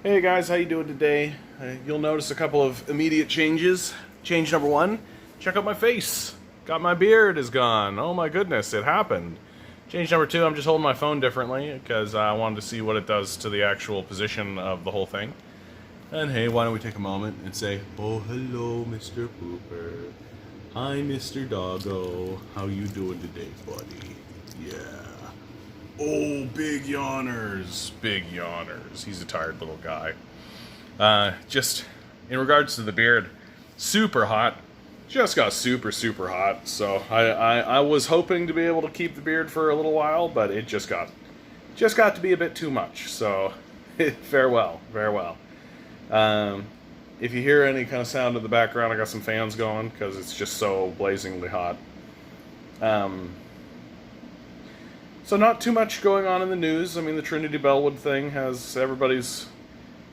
Hey guys, how you doing today? You'll notice a couple of immediate changes. Change number one, check out my face. Got my beard is gone. Oh my goodness, it happened. Change number two, I'm just holding my phone differently because I wanted to see what it does to the actual position of the whole thing. And hey, why don't we take a moment and say, oh hello, Mr. Pooper. Hi, Mr. Doggo. How you doing today, buddy? Yeah. Oh, big yawners. Big yawners. He's a tired little guy. Just in regards to the beard, super hot. Just got super hot. So I was hoping to be able to keep the beard for a little while, but it just got to be a bit too much. So farewell. If you hear any kind of sound in the background, I got some fans going because it's just so blazingly hot. So not too much going on in the news. I mean, the Trinity Bellwood thing has everybody's...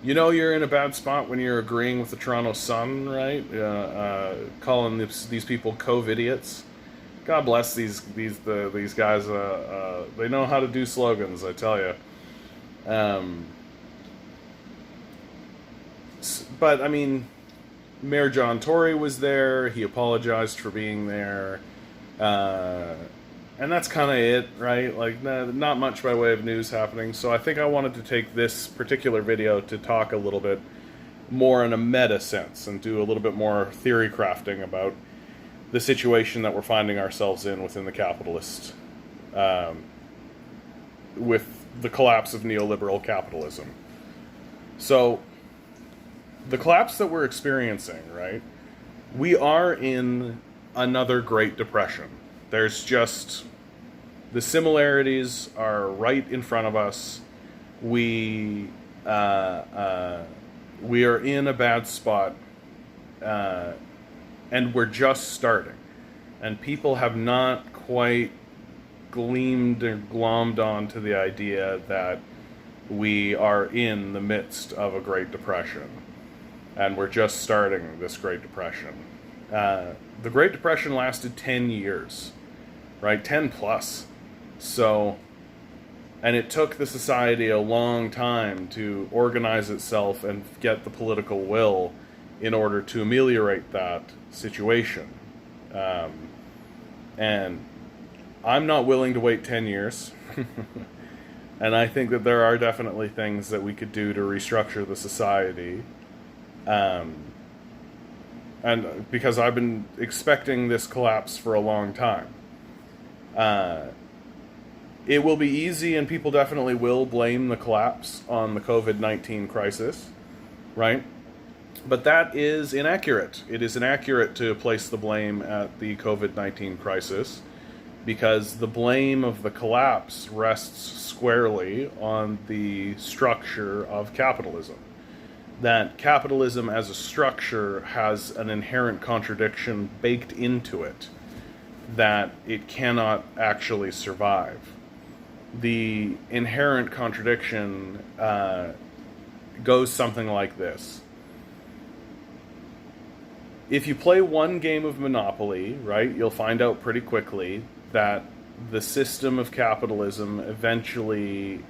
You know you're in a bad spot when you're agreeing with the Toronto Sun, right? Calling these people COVID-idiots. God bless these guys. They know how to do slogans, I tell you. But, I mean, Mayor John Tory was there. He apologized for being there. And that's kind of it, right? Like, not much by way of news happening. So I think I wanted to take this particular video to talk a little bit more in a meta sense and do a little bit more theory crafting about the situation that we're finding ourselves in within the capitalist, with the collapse of neoliberal capitalism. So, the collapse that we're experiencing, right? We are in another Great Depression. There's just... The similarities are right in front of us. We are in a bad spot, and we're just starting. And people have not quite gleamed or glommed onto the idea that we are in the midst of a Great Depression. And we're just starting this Great Depression. The Great Depression lasted 10 years, right? 10 plus. So, and it took the society a long time to organize itself and get the political will in order to ameliorate that situation. And I'm not willing to wait 10 years. And I think that there are definitely things that we could do to restructure the society. And because I've been expecting this collapse for a long time. It will be easy, and people definitely will blame the collapse on the COVID-19 crisis, right? But that is inaccurate. It is inaccurate to place the blame at the COVID-19 crisis because the blame of the collapse rests squarely on the structure of capitalism. That capitalism as a structure has an inherent contradiction baked into it that it cannot actually survive. The inherent contradiction goes something like this. If you play one game of Monopoly, right, you'll find out pretty quickly that the system of capitalism eventually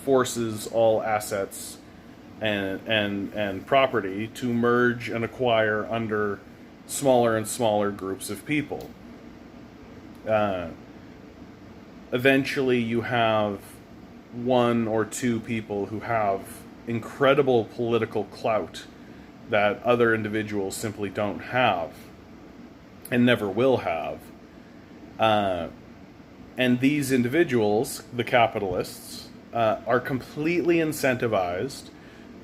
forces all assets and property to merge and acquire under smaller and smaller groups of people. Eventually you have one or two people who have incredible political clout that other individuals simply don't have and never will have. And these individuals, the capitalists, are completely incentivized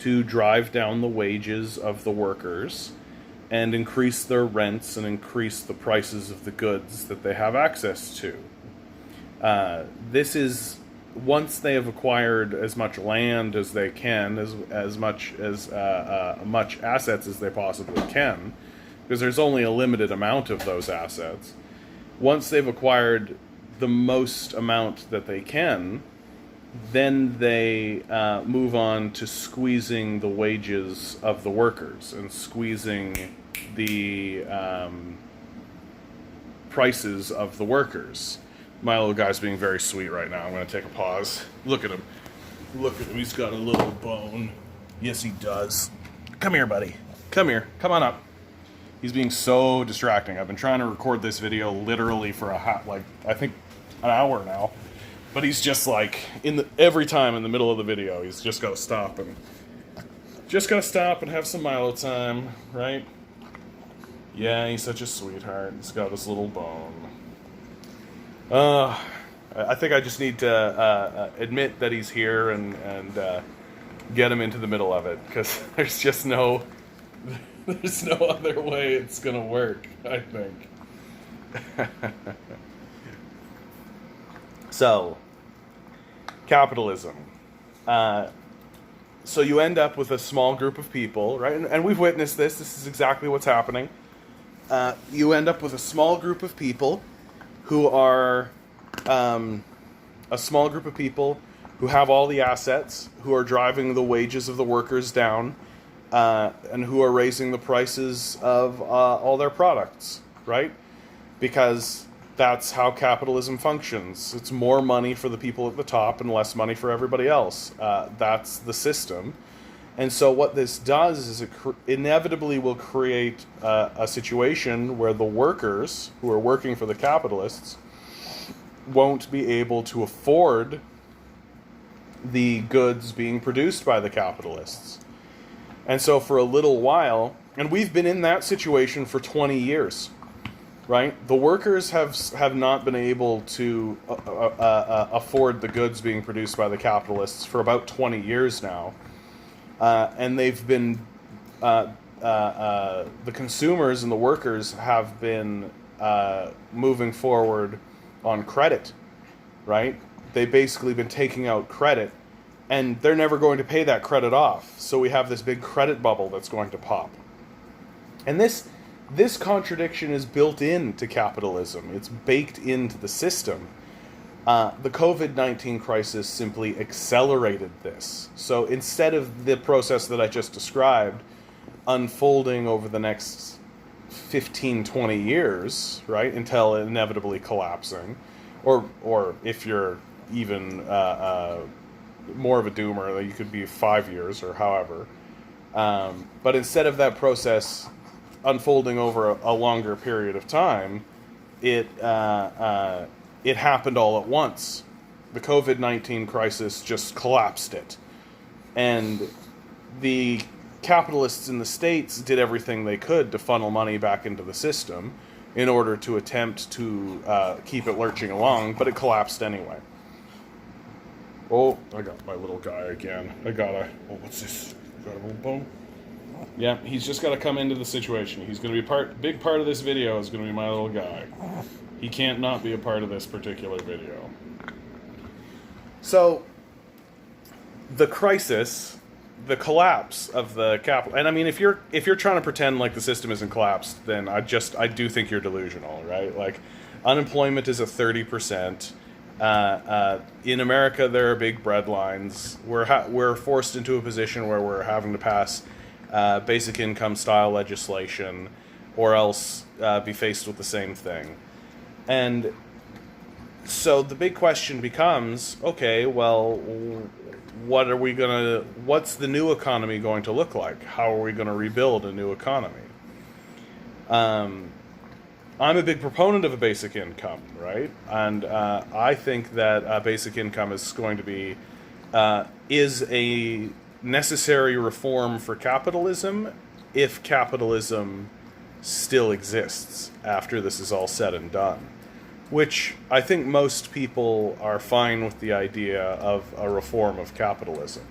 to drive down the wages of the workers and increase their rents and increase the prices of the goods that they have access to. This is once they have acquired as much land as they can, as much assets as they possibly can, because there's only a limited amount of those assets. Once they've acquired the most amount that they can, then they move on to squeezing the wages of the workers and squeezing the prices of the workers. My little guy's being very sweet right now. I'm going to take a pause. Look at him. Look at him, he's got a little bone. Yes, he does. Come here, buddy. Come here. Come on up. He's being so distracting. I've been trying to record this video literally for I think an hour now. But he's just like, every time in the middle of the video, he's just got to stop and have some Milo time, right? Yeah, he's such a sweetheart. He's got his little bone. I think I just need to admit that he's here and get him into the middle of it, because there's no other way it's gonna work, I think. So, capitalism. So you end up with a small group of people, right? And we've witnessed this. This is exactly what's happening. You end up with a small group of people who are a small group of people who have all the assets, who are driving the wages of the workers down, and who are raising the prices of all their products, right? Because that's how capitalism functions. It's more money for the people at the top and less money for everybody else. That's the system. And so what this does is it inevitably will create a situation where the workers who are working for the capitalists won't be able to afford the goods being produced by the capitalists. And so for a little while, and we've been in that situation for 20 years, right? The workers have not been able to afford the goods being produced by the capitalists for about 20 years now. And they've been, the consumers and the workers have been moving forward on credit, right? They've basically been taking out credit, and they're never going to pay that credit off. So we have this big credit bubble that's going to pop. And this contradiction is built into capitalism. It's baked into the system. The COVID-19 crisis simply accelerated this. So instead of the process that I just described unfolding over the next 15, 20 years, right, until inevitably collapsing, or if you're even more of a doomer, you could be 5 years or however. But instead of that process unfolding over a longer period of time, it happened all at once. The COVID-19 crisis just collapsed it. And the capitalists in the States did everything they could to funnel money back into the system in order to attempt to keep it lurching along, but it collapsed anyway. Oh, I got my little guy again. What's this? I got a little bone? Yeah, he's just got to come into the situation. He's going to be big part of this video is going to be my little guy. He can't not be a part of this particular video. So, the crisis, the collapse of the capital, and I mean, if you're trying to pretend like the system isn't collapsed, then I do think you're delusional, right? Like, unemployment is at 30%. In America, there are big breadlines. We're forced into a position where we're having to pass basic income style legislation, or else be faced with the same thing. And so the big question becomes, okay, well, what's the new economy going to look like? How are we going to rebuild a new economy? I'm a big proponent of a basic income, right? And I think that a basic income is going to be, is a necessary reform for capitalism if capitalism still exists after this is all said and done. Which I think most people are fine with the idea of a reform of capitalism.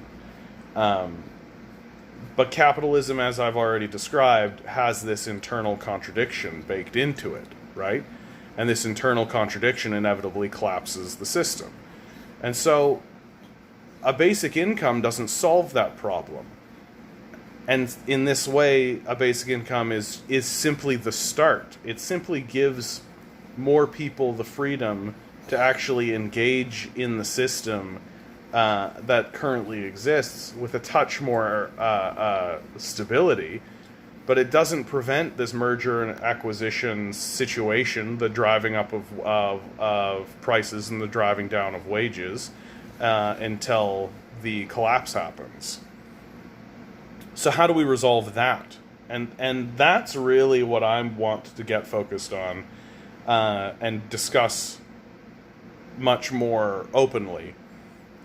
But capitalism, as I've already described, has this internal contradiction baked into it, right? And this internal contradiction inevitably collapses the system. And so a basic income doesn't solve that problem. And in this way, a basic income is simply the start. It simply gives more people the freedom to actually engage in the system that currently exists with a touch more stability, but it doesn't prevent this merger and acquisition situation, the driving up of prices and the driving down of wages, until the collapse happens. So how do we resolve that? And that's really what I want to get focused on and discuss much more openly.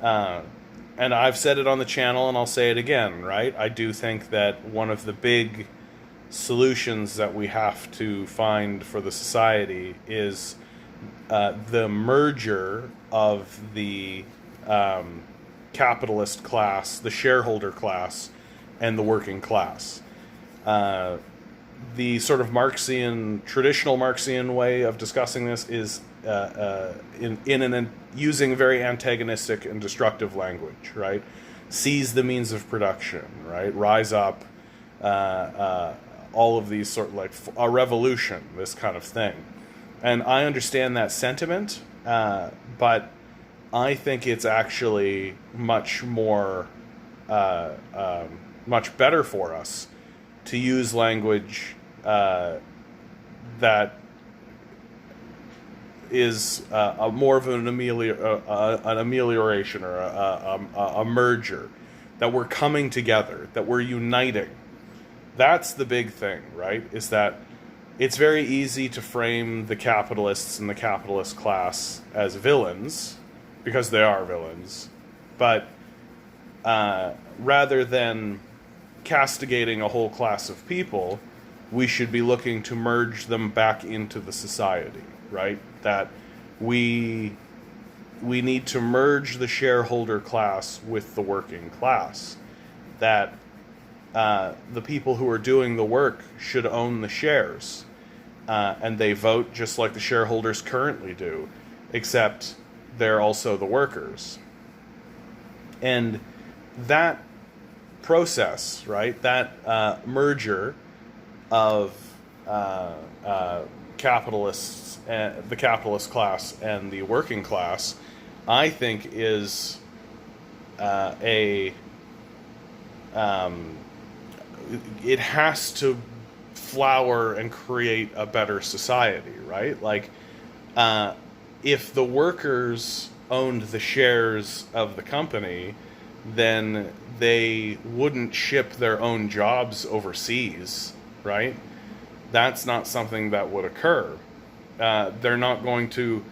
And I've said it on the channel, and I'll say it again, right? I do think that one of the big solutions that we have to find for the society is the merger of the capitalist class, the shareholder class, and the working class. The sort of Marxian, traditional Marxian way of discussing this is using very antagonistic and destructive language, right? Seize the means of production, right? Rise up, all of these sort of like a revolution, this kind of thing. And I understand that sentiment, but I think it's actually much more, much better for us to use language that is more of an amelioration or a merger, that we're coming together, that we're uniting. That's the big thing, right? Is that it's very easy to frame the capitalists and the capitalist class as villains, because they are villains, but rather than castigating a whole class of people, we should be looking to merge them back into the society, right? That we need to merge the shareholder class with the working class. That the people who are doing the work should own the shares, and they vote just like the shareholders currently do, except they're also the workers. And that process, right, that merger of capitalists, the capitalist class and the working class, I think is it has to flower and create a better society, right? Like, if the workers owned the shares of the company, then they wouldn't ship their own jobs overseas, right? That's not something that would occur. They're not going to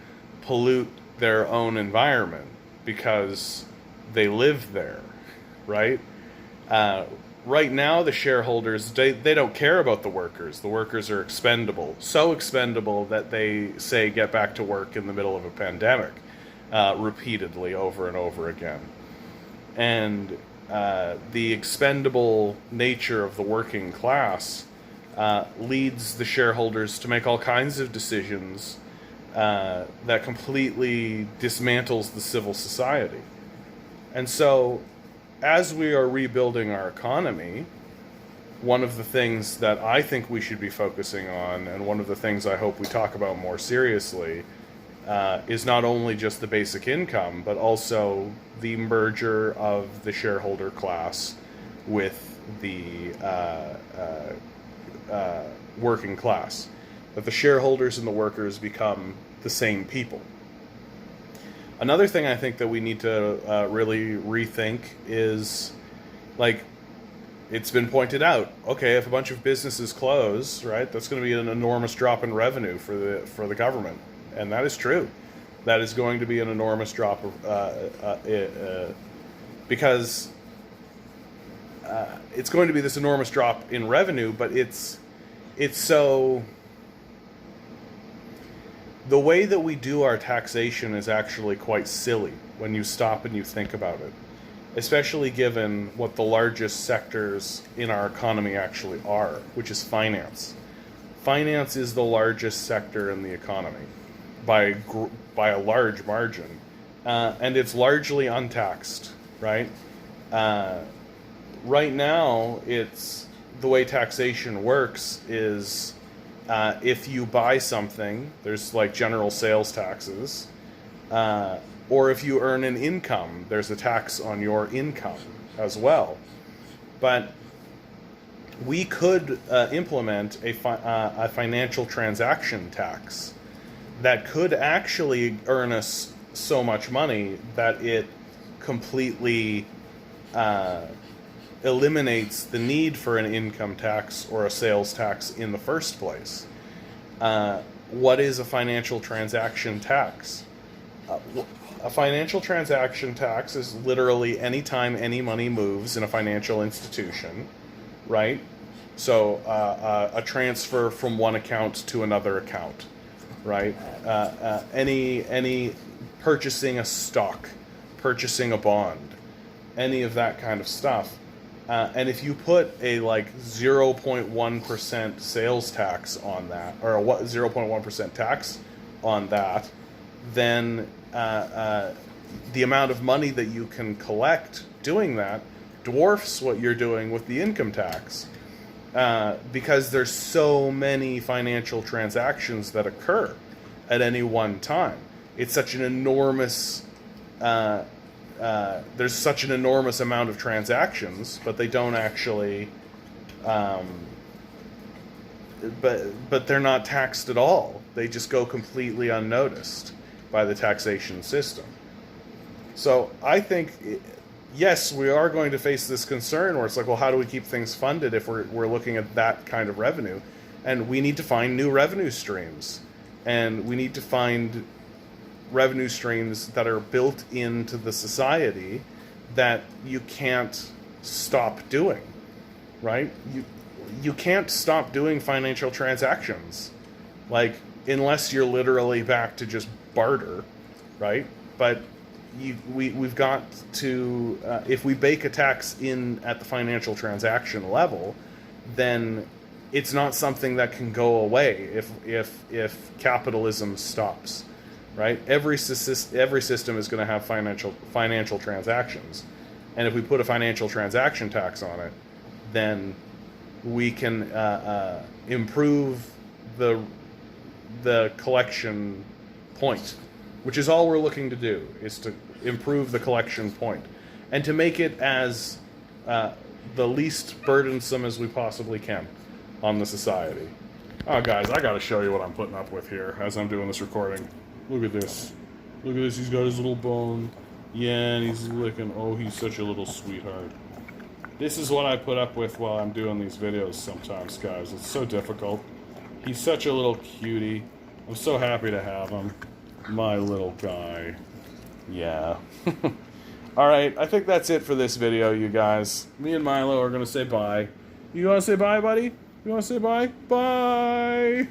pollute their own environment because they live there, right? Right now, the shareholders, they don't care about the workers. The workers are expendable. So expendable that they say get back to work in the middle of a pandemic, repeatedly over and over again. And the expendable nature of the working class leads the shareholders to make all kinds of decisions that completely dismantles the civil society. And so, as we are rebuilding our economy, one of the things that I think we should be focusing on, and one of the things I hope we talk about more seriously, is not only just the basic income, but also the merger of the shareholder class with the working class. That the shareholders and the workers become the same people. Another thing I think that we need to really rethink is, like, it's been pointed out, okay, if a bunch of businesses close, right, that's going to be an enormous drop in revenue for the government. And that is true. That is going to be an enormous drop of, because it's going to be this enormous drop in revenue, but it's so... The way that we do our taxation is actually quite silly when you stop and you think about it, especially given what the largest sectors in our economy actually are, which is finance. Finance is the largest sector in the economy by a large margin, and it's largely untaxed, right? Right now, it's the way taxation works is... if you buy something, there's like general sales taxes, or if you earn an income, there's a tax on your income as well. But we could implement a financial transaction tax that could actually earn us so much money that it completely eliminates the need for an income tax or a sales tax in the first place. What is a financial transaction tax? A financial transaction tax is literally any time any money moves in a financial institution, right? So a transfer from one account to another account, right? Any purchasing a stock, purchasing a bond, any of that kind of stuff. And if you put a like 0.1% sales tax on that, or a 0.1% tax on that, then the amount of money that you can collect doing that dwarfs what you're doing with the income tax, because there's so many financial transactions that occur at any one time. It's such an enormous there's such an enormous amount of transactions, but they don't actually but they're not taxed at all. They just go completely unnoticed by the taxation system. So I think, yes, we are going to face this concern where it's like, well, how do we keep things funded if we're looking at that kind of revenue? And we need to find new revenue streams. And we need to find revenue streams that are built into the society that you can't stop doing, right? You can't stop doing financial transactions, like, unless you're literally back to just barter, right? But we've got to, if we bake a tax in at the financial transaction level, then it's not something that can go away if capitalism stops, right? Every system is going to have financial transactions, and if we put a financial transaction tax on it, then we can improve the collection point, which is all we're looking to do, is to improve the collection point and to make it as the least burdensome as we possibly can on the society. Oh, guys, I gotta show you what I'm putting up with here as I'm doing this recording. Look at this. Look at this. He's got his little bone. Yeah, and he's licking. Oh, he's such a little sweetheart. This is what I put up with while I'm doing these videos sometimes, guys. It's so difficult. He's such a little cutie. I'm so happy to have him. My little guy. Yeah. Alright, I think that's it for this video, you guys. Me and Milo are going to say bye. You want to say bye, buddy? You want to say bye? Bye!